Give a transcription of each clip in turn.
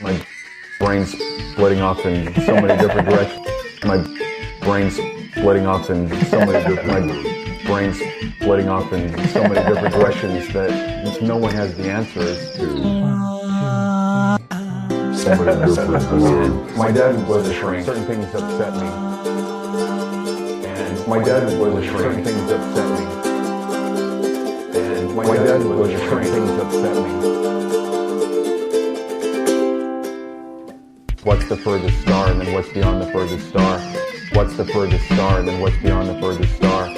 My brain's splitting off in so many different directions. My brain's splitting off in so many different. My brain's splitting off in so many different directions that no one has the answers to. My dad was a shrink. Certain things upset me. And my dad was a shrink. Certain things upset me. And my dad was a shrink. Things upset me. What's the furthest star, and then what's beyond the furthest star? What's the furthest star, and then what's beyond the furthest star?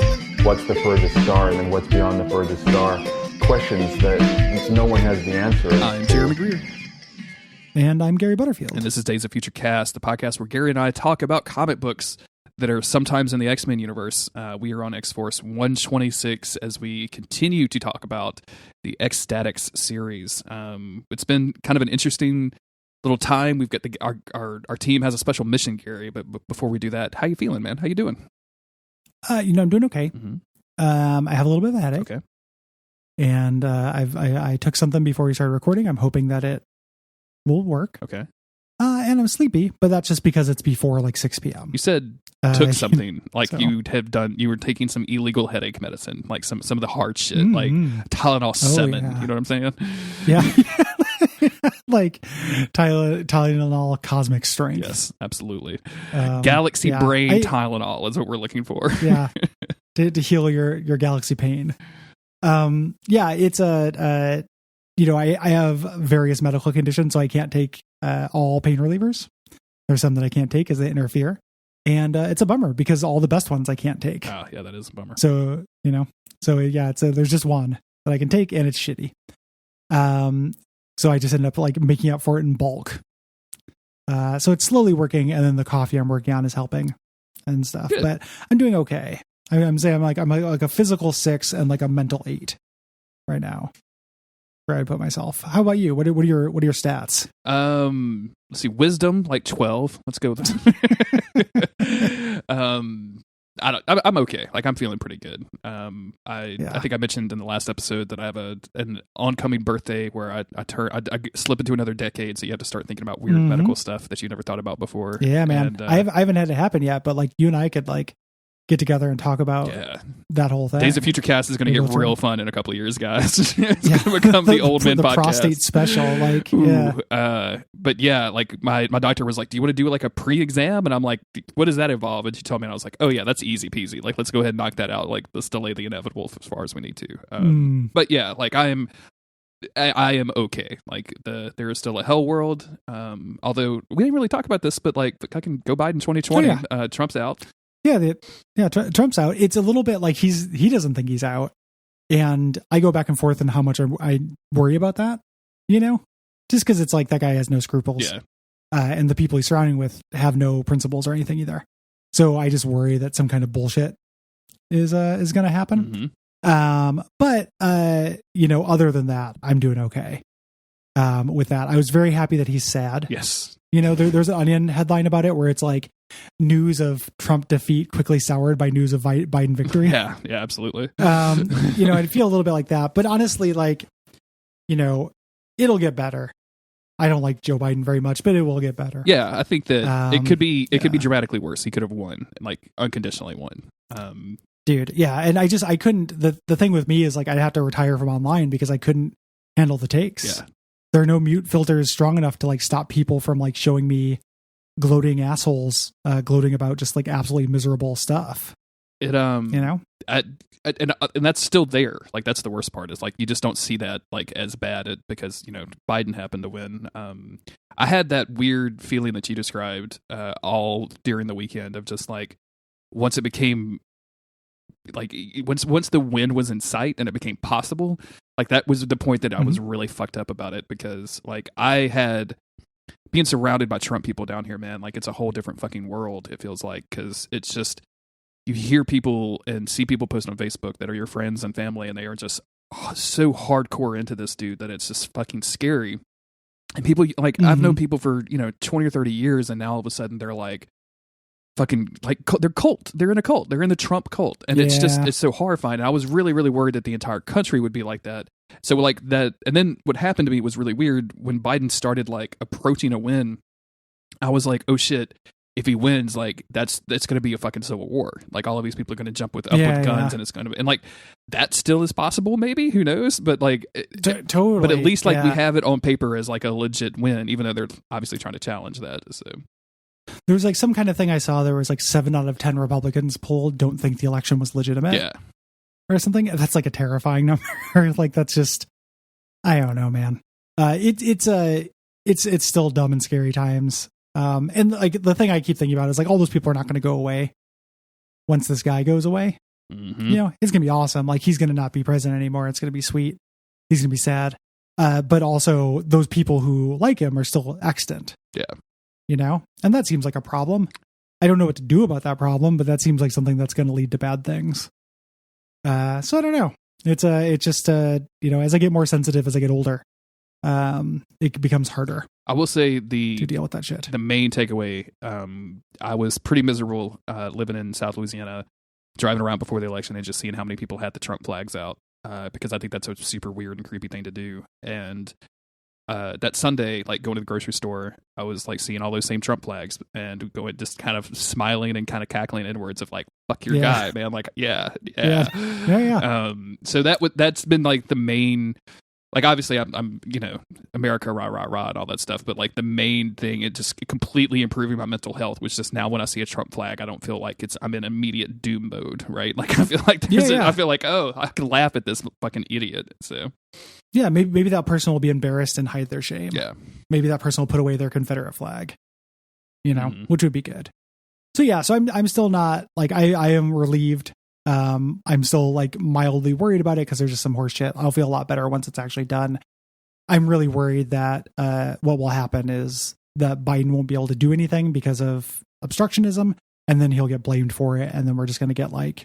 What's the furthest star, and then what's beyond the furthest star? Questions that no one has the answer. I'm Jeremy Greer. And I'm Gary Butterfield. And this is Days of Future Cast, the podcast where Gary and I talk about comic books that are sometimes in the X-Men universe. We are on X-Force 126 as we continue to talk about the X-Statix series. It's been kind of an interesting little time. We've got our team has a special mission, Gary, but before we do that, how you feeling, man? How you doing? I'm doing okay. Mm-hmm. I have a little bit of a headache. Okay. And I took something before we started recording. I'm hoping that it will work. Okay. And I'm sleepy, but that's just because it's before like 6 p.m. You said took something like so. you were taking some illegal headache medicine, like some of the hard shit, like Tylenol 7. Yeah. You know what I'm saying? Yeah. Like Tylenol cosmic strength. Yes, absolutely. Galaxy brain Tylenol is what we're looking for. Yeah. To heal your galaxy pain. It's I have various medical conditions, so I can't take all pain relievers. There's some that I can't take because they interfere. And it's a bummer because all the best ones I can't take. Oh, yeah, that is a bummer. So, there's just one that I can take and it's shitty. So I just ended up like making up for it in bulk. So it's slowly working, and then the coffee I'm working on is helping and stuff. Good. But I'm doing okay. I'm like a physical 6 and like a mental 8 right now. Where I put myself. How about you? What are your stats? Let's see, wisdom like 12. Let's go with that. I'm okay. Like I'm feeling pretty good. I think I mentioned in the last episode that I have an oncoming birthday where I slip into another decade, so you have to start thinking about weird medical stuff that you never thought about before. Yeah, man. And, I haven't had it happen yet, but like you and I could like get together and talk about that whole thing. Days of Future Cast is going to get real fun in a couple of years, guys. It's going to become the old men podcast. The prostate special, like, but yeah, like my doctor was like, do you want to do like a pre-exam? And I'm like, what does that involve? And she told me, and I was like, oh yeah, that's easy peasy. Like, let's go ahead and knock that out. Like, let's delay the inevitable as far as we need to. But yeah, like I am okay. Like there is still a hell world. Although we didn't really talk about this, but like I can go Biden 2020. Oh, yeah. Trump's out. Trump's out. It's a little bit like he doesn't think he's out, and I go back and forth on how much I worry about that. Just because it's like that guy has no scruples, and the people he's surrounding with have no principles or anything either. So I just worry that some kind of bullshit is going to happen. But other than that, I'm doing okay. With that, I was very happy that he's sad. Yes. There's an Onion headline about it where it's like news of Trump defeat quickly soured by news of Biden victory. Yeah, absolutely. I'd feel a little bit like that, but honestly, like, it'll get better. I don't like Joe Biden very much, but it will get better. Yeah, I think that it could be dramatically worse. He could have won, like unconditionally won. Dude, yeah, and I couldn't. The thing with me is like I'd have to retire from online because I couldn't handle the takes. Yeah. There are no mute filters strong enough to like stop people from like showing me gloating assholes gloating about just like absolutely miserable stuff. And that's still there. Like that's the worst part is like you just don't see that like as bad because Biden happened to win. I had that weird feeling that you described all during the weekend of just like once it became like once the win was in sight and it became possible. Like that was the point that I was really fucked up about it because like I had being surrounded by Trump people down here, man, like it's a whole different fucking world. It feels like, cause it's just, you hear people and see people post on Facebook that are your friends and family. And they are just so hardcore into this dude that it's just fucking scary. And people like, I've known people for, 20 or 30 years. And now all of a sudden they're like, fucking like they're cult. They're in a cult. They're in the Trump cult, and it's so horrifying. And I was really, really worried that the entire country would be like that. So like that, and then what happened to me was really weird. When Biden started like approaching a win, I was like, oh shit, if he wins, like that's going to be a fucking civil war. Like all of these people are going to jump with guns, and it's going to be, and like that still is possible, maybe, who knows? But like totally. But at least like we have it on paper as like a legit win, even though they're obviously trying to challenge that. So there was like some kind of thing I saw. There was like 7 out of 10 Republicans polled don't think the election was legitimate. Yeah, or something. That's like a terrifying number. Like that's just, I don't know, man. It's still dumb and scary times. And like the thing I keep thinking about is like all those people are not going to go away once this guy goes away. Mm-hmm. You know, it's going to be awesome. Like he's going to not be president anymore. It's going to be sweet. He's going to be sad. But also those people who like him are still extant. Yeah. You know, and that seems like a problem. I don't know what to do about that problem, but that seems like something that's going to lead to bad things. So I don't know. It's just you know, as I get more sensitive, as I get older, it becomes harder. I will say to deal with that shit. The main takeaway, I was pretty miserable living in South Louisiana, driving around before the election and just seeing how many people had the Trump flags out, because I think that's a super weird and creepy thing to do. And that Sunday, like going to the grocery store, I was like seeing all those same Trump flags and going just kind of smiling and kind of cackling inwards of like, fuck your guy, man. Like, yeah. So that's been like the main. Like, obviously, I'm, you know, America, rah, rah, rah, and all that stuff. But, like, the main thing, it just completely improving my mental health, which just now when I see a Trump flag, I don't feel like I'm in immediate doom mode, right? Like, I feel like I feel like, oh, I can laugh at this fucking idiot. So, yeah, maybe that person will be embarrassed and hide their shame. Yeah. Maybe that person will put away their Confederate flag, you know, which would be good. So, yeah, so I'm still not, like, I am relieved. I'm still like mildly worried about it because there's just some horse shit. I'll feel a lot better once it's actually done. I'm really worried that what will happen is that Biden won't be able to do anything because of obstructionism, and then he'll get blamed for it, and then we're just going to get like,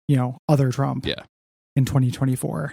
you know, other Trump in 2024.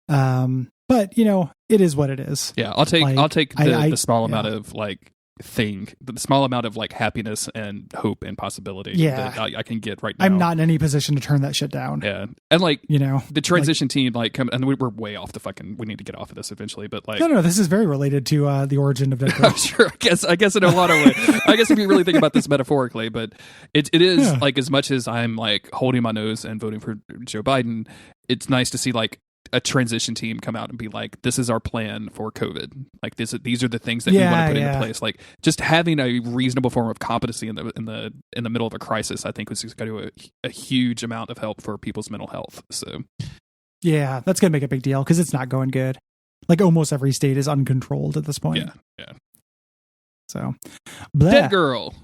But you know, it is what it is. Yeah, I'll take the small amount of like the small amount of like happiness and hope and possibility that I can get right now. I'm not in any position to turn that shit down. Yeah. And like, you know, the transition like, team, like, and we're way off the fucking, we need to get off of this eventually, but like, no, this is very related to the origin of Deadpool. Sure. I guess in a lot of ways, I guess if you really think about this metaphorically, but it is like, as much as I'm like holding my nose and voting for Joe Biden, it's nice to see like a transition team come out and be like, this is our plan for COVID. Like these are the things that we want to put into place. Like just having a reasonable form of competency in the middle of a crisis, I think was going to do a huge amount of help for people's mental health. So yeah, that's going to make a big deal because it's not going good. Like almost every state is uncontrolled at this point. Yeah. So dead girl.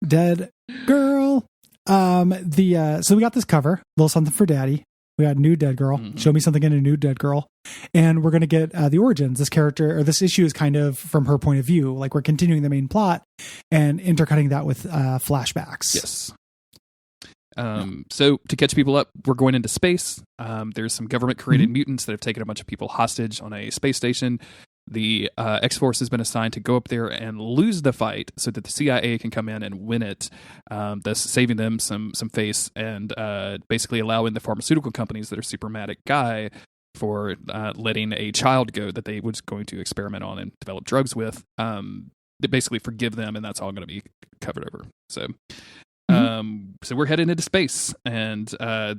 Dead girl. So we got this cover, a little something for daddy. We got Nude Dead Girl. Mm-hmm. Show me something in a Nude Dead Girl. And we're going to get the origins. This character, or this issue is kind of from her point of view. Like we're continuing the main plot and intercutting that with flashbacks. Yes. So to catch people up, we're going into space. There's some government-created mutants that have taken a bunch of people hostage on a space station. The X-Force has been assigned to go up there and lose the fight so that the CIA can come in and win it, thus saving them some face and basically allowing the pharmaceutical companies that are super mad at Guy for letting a child go that they was going to experiment on and develop drugs with, they basically forgive them, and that's all going to be covered over. So so we're heading into space, and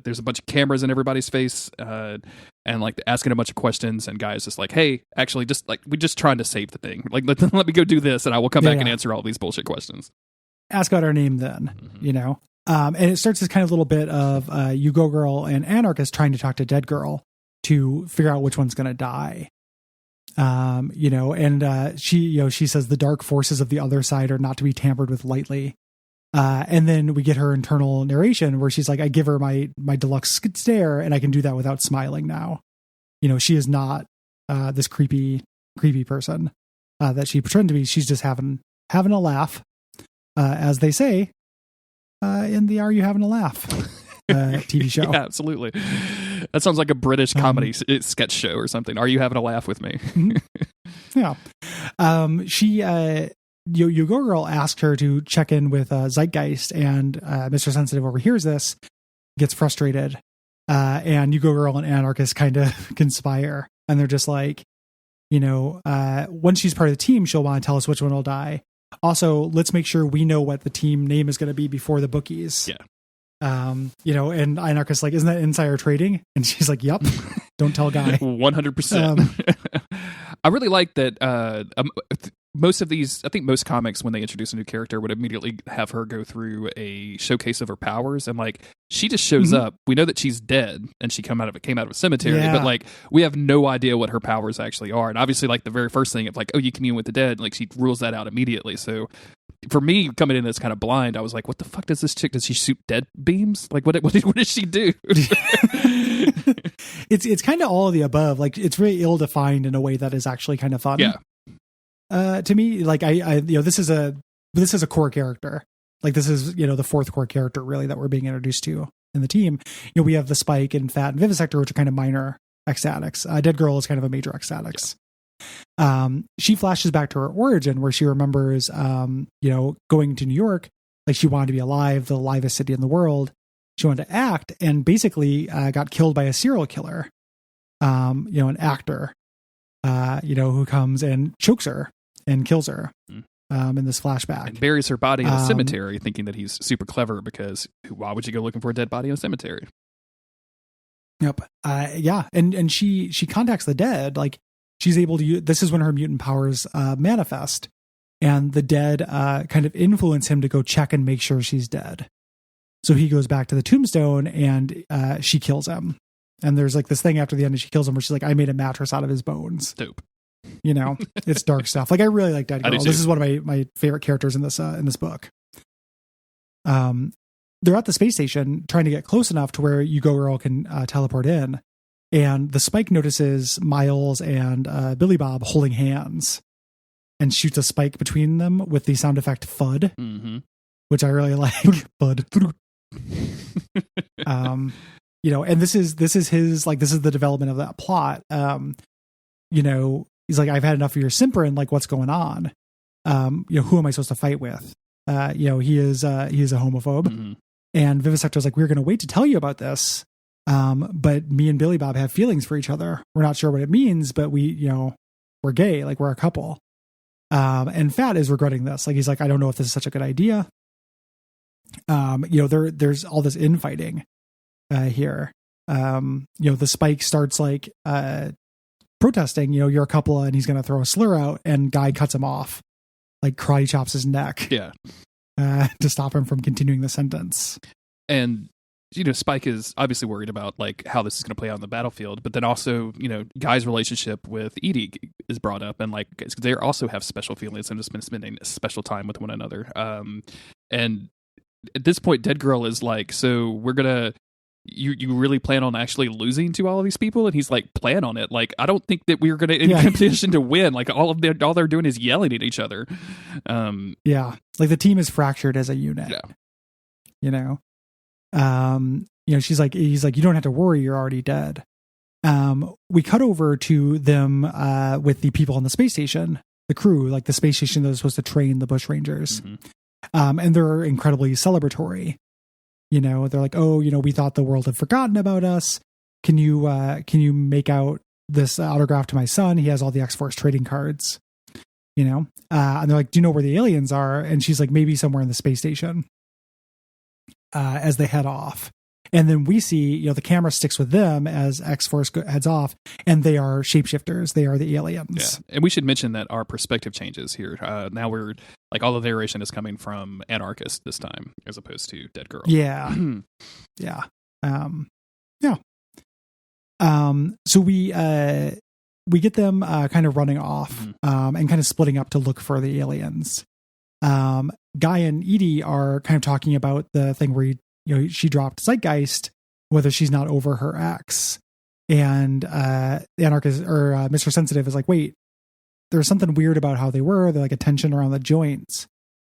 there's a bunch of cameras in everybody's face, and like asking a bunch of questions, and Guy's just like, hey, actually, just like we're just trying to save the thing. Like let me go do this, and I will come back and answer all these bullshit questions. Ask out our name then, you know. And it starts this kind of little bit of You Go Girl and Anarchist trying to talk to Dead Girl to figure out which one's going to die. You know, and she says the dark forces of the other side are not to be tampered with lightly. And then we get her internal narration where she's like, I give her my deluxe stare and I can do that without smiling now. You know, she is not this creepy person that she pretended to be. She's just having a laugh, as they say in the Are You Having a Laugh TV show. Yeah, absolutely. That sounds like a British comedy sketch show or something. Are you having a laugh with me? Yeah. She You Go Girl asked her to check in with Zeitgeist, and Mr. Sensitive overhears this, gets frustrated, and Hugo Girl and Anarchist kind of conspire, and they're just like, once she's part of the team, she'll want to tell us which one will die. Also, let's make sure we know what the team name is going to be before the bookies. Yeah. And Anarchist like, isn't that insider trading? And she's like, yep. Don't tell Guy. 100%. I really like that. Most of these, I think most comics, when they introduce a new character, would immediately have her go through a showcase of her powers, and like she just shows up. We know that she's dead, and she came out of a cemetery, but like we have no idea what her powers actually are. And obviously, like the very first thing of like, oh, you commune with the dead, like she rules that out immediately. So for me, coming in as kind of blind, I was like, what the fuck does this chick? Does she shoot dead beams? Like what does she do? It's kind of all of the above. Like it's really ill defined in a way that is actually kind of fun. Yeah. To me, like I this is a core character. Like this is, the fourth core character really that we're being introduced to in the team. We have the Spike and Fat and Vivisector, which are kind of minor ecstatics. Dead Girl is kind of a major ecstatics. She flashes back to her origin where she remembers, going to New York, like she wanted to be alive, the livest city in the world. She wanted to act and basically got killed by a serial killer, an actor, who comes and chokes her and kills her in this flashback. And buries her body in a cemetery, thinking that he's super clever because why would you go looking for a dead body in a cemetery? Yep. And she contacts the dead. Like she's able to use, this is when her mutant powers manifest, and the dead kind of influence him to go check and make sure she's dead. So he goes back to the tombstone and she kills him. And there's like this thing after the end and she kills him where she's like, I made a mattress out of his bones. Dope. It's dark stuff. Like I really like Dead Girl. This is one of my favorite characters in this book. They're at the space station trying to get close enough to where Hugo Girl can teleport in. And the Spike notices Miles and Billy Bob holding hands and shoots a spike between them with the sound effect FUD, which I really like. FUD. And this is his, like, this is the development of that plot. He's like, I've had enough of your simpering, like what's going on? Who am I supposed to fight with? He is a homophobe. And Vivisector's like, we're going to wait to tell you about this. But me and Billy Bob have feelings for each other. We're not sure what it means, but we're gay, like we're a couple. And Fat is regretting this. Like, he's like, I don't know if this is such a good idea. There's all this infighting here. The Spike starts like protesting, you're a couple, and he's going to throw a slur out, and Guy cuts him off, like karate chops his neck. Yeah. To stop him from continuing the sentence. And Spike is obviously worried about like how this is going to play out on the battlefield, but then also, Guy's relationship with Edie is brought up, and like they also have special feelings and just been spending special time with one another. And at this point, Dead Girl is like, so we're gonna. You really plan on actually losing to all of these people? And he's like, plan on it. Like, I don't think that we're going to in competition to win. Like all they're doing is yelling at each other. Like the team is fractured as a unit. He's like, you don't have to worry. You're already dead. We cut over to them with the people on the space station, the crew, like the space station that was supposed to train the Bush Rangers. And they're incredibly celebratory. They're like, oh, we thought the world had forgotten about us. Can you make out this autograph to my son? He has all the X-Force trading cards, and they're like, do you know where the aliens are? And she's like, maybe somewhere in the space station, as they head off. And then we see, the camera sticks with them as X-Force heads off, and they are shapeshifters. They are the aliens. Yeah. And we should mention that our perspective changes here. Now we're like, all the narration is coming from Anarchist this time, as opposed to Dead Girl. Yeah. Yeah. So we get them kind of running off and kind of splitting up to look for the aliens. Guy and Edie are kind of talking about the thing where she dropped Zeitgeist, whether she's not over her ex. And the Anarchist or Mr. Sensitive is like, wait, there's something weird about how they were. They're like a tension around the joints.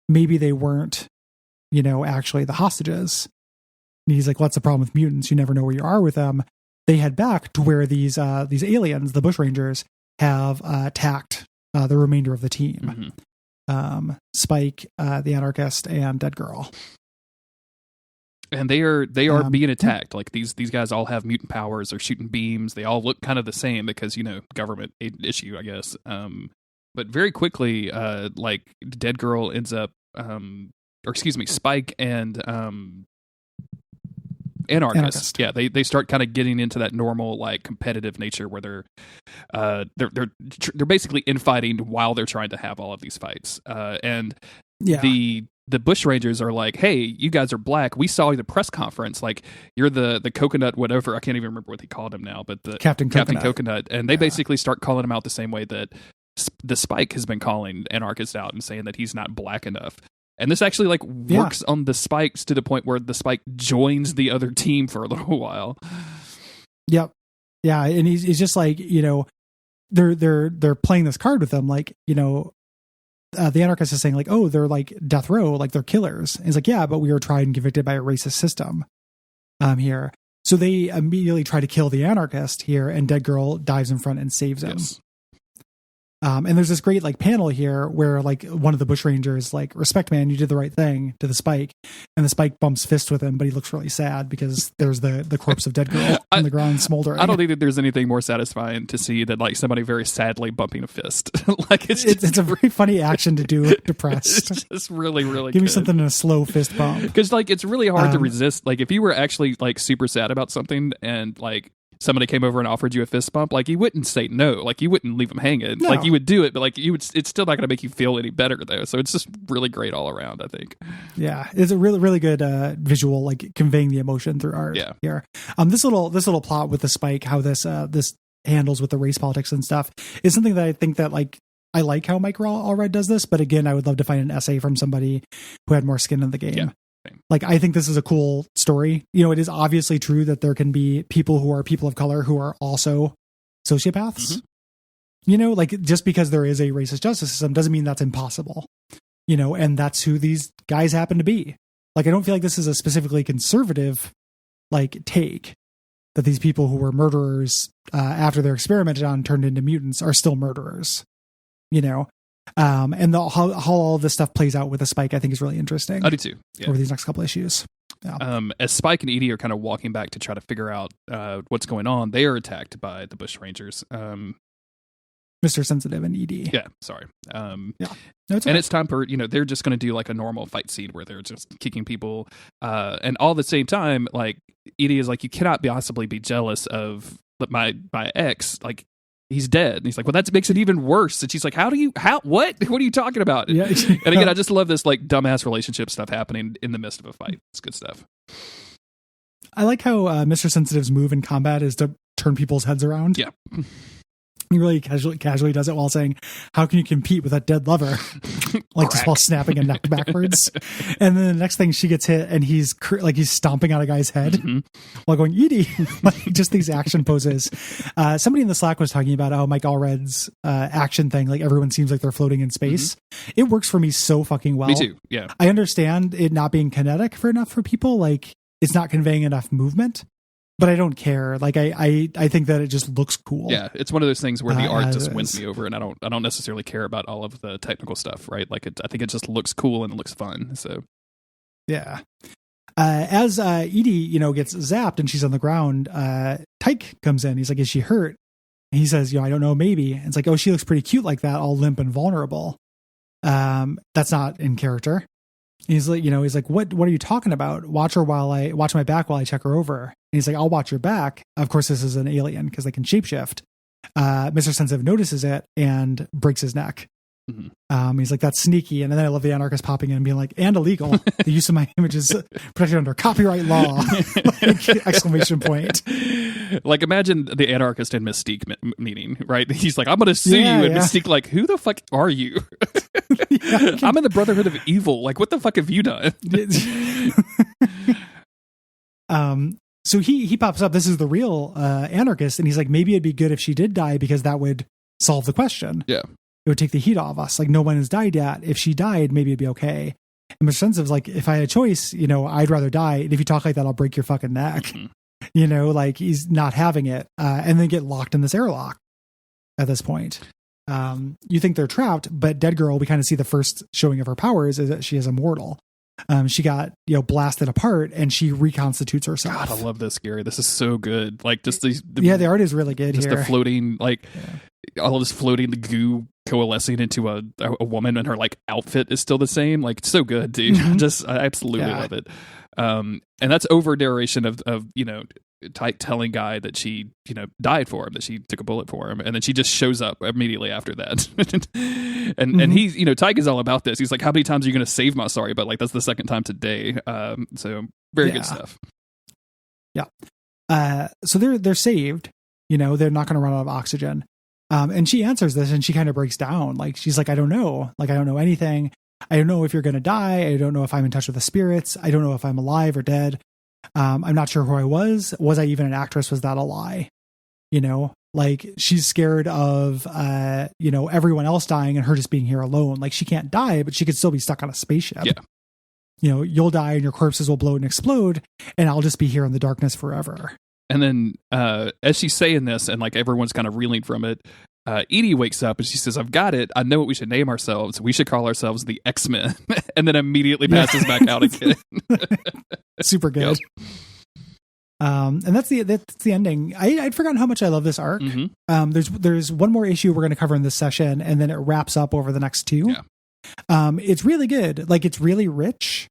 Maybe they weren't, actually the hostages. And he's like, what's the problem with mutants? You never know where you are with them. They head back to where these aliens, the Bush Rangers, have attacked the remainder of the team. Spike, the Anarchist, and Dead Girl. And they are being attacked. Like these guys all have mutant powers. They're shooting beams. They all look kind of the same because government issue, I guess. But very quickly, like Dead Girl ends up, Spike and Anarchist. Yeah, they start kind of getting into that normal like competitive nature where they're basically infighting while they're trying to have all of these fights. And the Bushrangers are like, hey, you guys are black. We saw the press conference. Like, you're the coconut, whatever. I can't even remember what he called him now, but the Captain Coconut. And they basically start calling him out the same way that the Spike has been calling Anarchist out and saying that he's not black enough. And this actually like works on the Spikes to the point where the Spike joins the other team for a little while. Yep. Yeah. And he's just like, they're playing this card with him. Like, the Anarchist is saying like, oh, they're like death row, like they're killers. And he's like, yeah, but we were tried and convicted by a racist system here. So they immediately try to kill the Anarchist here, and Dead Girl dives in front and saves him. Yes. And there's this great like panel here where like one of the Bushrangers like, respect man, you did the right thing, to the Spike, and the Spike bumps fist with him, but he looks really sad because there's the corpse of Dead Girl on the ground smoldering. I don't think that there's anything more satisfying to see than like somebody very sadly bumping a fist. Like it's a very funny action to do depressed. It's just really, really give good. Me something in a slow fist bump, because like it's really hard to resist. Like if you were actually like super sad about something and like somebody came over and offered you a fist bump, like you wouldn't say no, like you wouldn't leave them hanging. No. Like you would do it, but like it's still not going to make you feel any better though. So it's just really great all around, I think. Yeah, it's a really, really good visual, like conveying the emotion through art. Yeah. Here, this little plot with the Spike, how this handles with the race politics and stuff, is something that I think that like I like how Mike Allred does this, but again, I would love to find an essay from somebody who had more skin in the game. Yeah. Like, I think this is a cool story. It is obviously true that there can be people who are people of color who are also sociopaths. Mm-hmm. Like just because there is a racist justice system doesn't mean that's impossible. And that's who these guys happen to be. Like, I don't feel like this is a specifically conservative like take that these people who were murderers after they're experimented on turned into mutants are still murderers. And how all this stuff plays out with the Spike, I think, is really interesting. I do too. Yeah. Over these next couple issues. Yeah. As Spike and Edie are kind of walking back to try to figure out what's going on, they are attacked by the Bushrangers. Mr. Sensitive and Edie. Yeah, sorry. Yeah. No, it's time for, they're just going to do like a normal fight scene where they're just kicking people. And all at the same time, like Edie is like, you cannot possibly be jealous of my ex. Like, he's dead. And he's like, well, that makes it even worse. And she's like, what are you talking about? Yeah. And again, I just love this like dumbass relationship stuff happening in the midst of a fight. It's good stuff. I like how Mr. Sensitive's move in combat is to turn people's heads around. Yeah. He really casually does it while saying, how can you compete with a dead lover? Like just while snapping a neck backwards. And then the next thing, she gets hit and he's stomping on a guy's head while going, Edie. Like just these action poses. Somebody in the Slack was talking about Mike Allred's action thing. Like everyone seems like they're floating in space. Mm-hmm. It works for me so fucking well. Me too. Yeah. I understand it not being kinetic enough for people. Like it's not conveying enough movement. But I don't care. Like I think that it just looks cool. Yeah, it's one of those things where the art just wins me over, and I don't necessarily care about all of the technical stuff, right? Like I think it just looks cool and it looks fun. So yeah. As Edie, gets zapped and she's on the ground, Tyke comes in. He's like, "Is she hurt?" And he says, "I don't know, maybe." And it's like, "Oh, she looks pretty cute like that, all limp and vulnerable." That's not in character. He's like, what are you talking about? Watch my back while I check her over. And he's like, I'll watch your back. Of course, this is an alien because they can shapeshift. Mr. Sensitive notices it and breaks his neck. Mm-hmm. He's like, that's sneaky. And then I love the Anarchist popping in and being like, and illegal. The use of my image is protected under copyright law. Exclamation point. Like imagine the Anarchist and Mystique meeting, right? He's like, I'm going to sue you. And Mystique like, who the fuck are you? I'm in the Brotherhood of Evil. Like, what the fuck have you done? So he pops up. This is the real Anarchist. And he's like, maybe it'd be good if she did die because that would solve the question. Yeah. It would take the heat off us. Like no one has died yet. If she died, maybe it'd be okay. And Mr. Sensitive's like, if I had a choice, I'd rather die. And if you talk like that, I'll break your fucking neck. Mm-hmm. Like he's not having it. And then get locked in this airlock at this point. You think they're trapped, but Dead Girl, we kind of see the first showing of her powers is that she is immortal. She got, blasted apart, and she reconstitutes herself. God, I love this, Gary. This is so good. Like, just the art is really good just here. The floating, all of this floating, the goo coalescing into a woman, and her like outfit is still the same. Like, it's so good, dude. I absolutely love it. And that's over narration of Tyke telling Guy that she died for him, that she took a bullet for him, and then she just shows up immediately after that. and he's Tyke is all about this. He's like, how many times are you going to save my sorry? But like, that's the second time today. So very good stuff. Yeah. So they're saved. They're not going to run out of oxygen. And she answers this, and she kind of breaks down. Like, she's like, I don't know. Like, I don't know anything. I don't know if you're going to die. I don't know if I'm in touch with the spirits. I don't know if I'm alive or dead. I'm not sure who I was. Was I even an actress? Was that a lie? Like, she's scared of, everyone else dying and her just being here alone. Like, she can't die, but she could still be stuck on a spaceship. Yeah. You'll die and your corpses will blow and explode, and I'll just be here in the darkness forever. And then as she's saying this, and like everyone's kind of reeling from it, Edie wakes up and she says, I've got it. I know what we should name ourselves. We should call ourselves the X-Men. And then immediately passes back out again. Super good. Yep. And that's the ending. I'd forgotten how much I love this arc. There's one more issue we're going to cover in this session, and then it wraps up over the next two. It's really good. Like, it's really rich.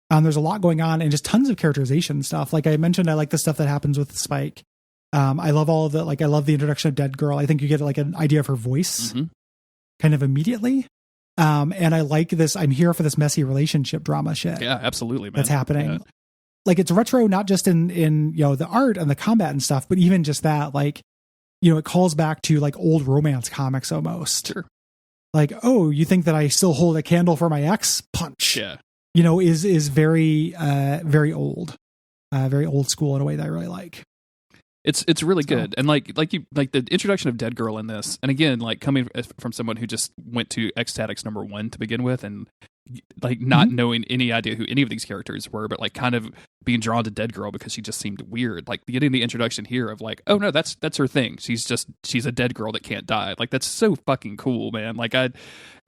There's a lot going on, and just tons of characterization stuff. Like I mentioned, I like the stuff that happens with Spike. I love all of the, I love the introduction of Dead Girl. I think you get like an idea of her voice kind of immediately. And I like this. I'm here for this messy relationship drama shit. Yeah, absolutely, man. That's happening. Like, it's retro, not just in the art and the combat and stuff, but even just that, like, it calls back to like old romance comics almost. Sure. Like, oh, you think that I still hold a candle for my ex? Punch. Yeah. Is very, very old school in a way that I really like. It's really good. And like the introduction of Dead Girl in this, and again, like coming from someone who just went to Ecstatics #1 to begin with, and like not knowing any idea who any of these characters were, but like kind of being drawn to Dead Girl because she just seemed weird. Like getting the introduction here of like, oh no, that's her thing. She's a dead girl that can't die. Like, that's so fucking cool, man. Like and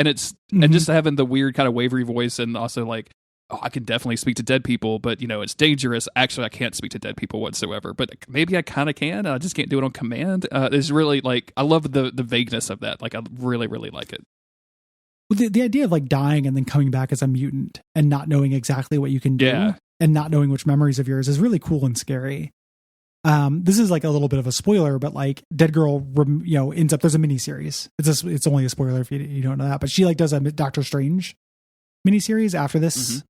just having the weird kind of wavery voice, and also like, oh, I can definitely speak to dead people, but it's dangerous. Actually, I can't speak to dead people whatsoever, but maybe I kind of can. I just can't do it on command. It's really like, I love the vagueness of that. Like, I really, really like it. Well, the idea of like dying and then coming back as a mutant and not knowing exactly what you can do and not knowing which memories of yours is really cool and scary. This is like a little bit of a spoiler, but like Dead Girl, ends up, there's a miniseries. It's only a spoiler if you don't know that, but she like does a Doctor Strange miniseries after this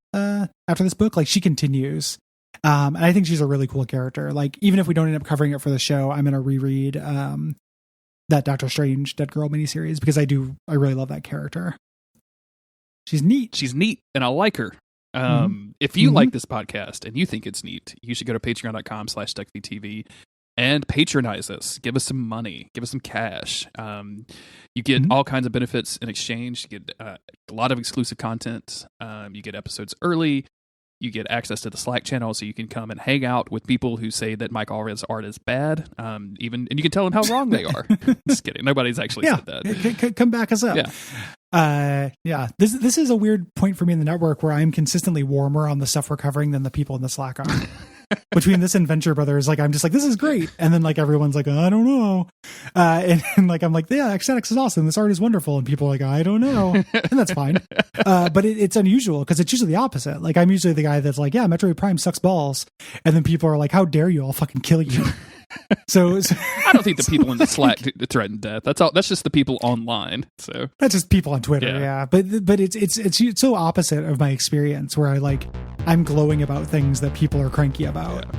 book. Like, she continues, and I think she's a really cool character. Like, even if we don't end up covering it for the show, I'm gonna reread that Doctor Strange Dead Girl miniseries because I really love that character. She's neat, and I like her. If you like this podcast and you think it's neat, you should go to patreon.com/Duckfeed.tv and patronize us. Give us some money. Give us some cash. You get all kinds of benefits in exchange. You get a lot of exclusive content. You get episodes early. You get access to the Slack channel, so you can come and hang out with people who say that Mike Allred's art is bad. And you can tell them how wrong they are. Just kidding. Nobody's actually said that. Come back us up. This is a weird point for me in the network where I'm consistently warmer on the stuff we're covering than the people in the Slack are. Between this and Venture Brothers, like, I'm just like, this is great, and then like everyone's like, I don't know, and like I'm like, yeah, Ecstatics is awesome, this art is wonderful, and people are like, I don't know, and that's fine. But it's unusual because it's usually the opposite. Like, I'm usually the guy that's like, yeah, Metroid Prime sucks balls, and then people are like, how dare you, I'll fucking kill you. So I don't think the people in the Slack threaten death. That's just the people online. So that's just people on Twitter. Yeah. But it's so opposite of my experience where I'm glowing about things that people are cranky about. Yeah.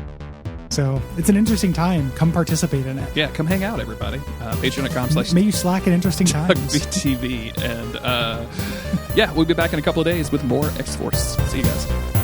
So it's an interesting time. Come participate in it. Yeah, come hang out, everybody. Patreon.com/ May you Slack at interesting times. Duckfeed.tv. And we'll be back in a couple of days with more X-Force. See you guys.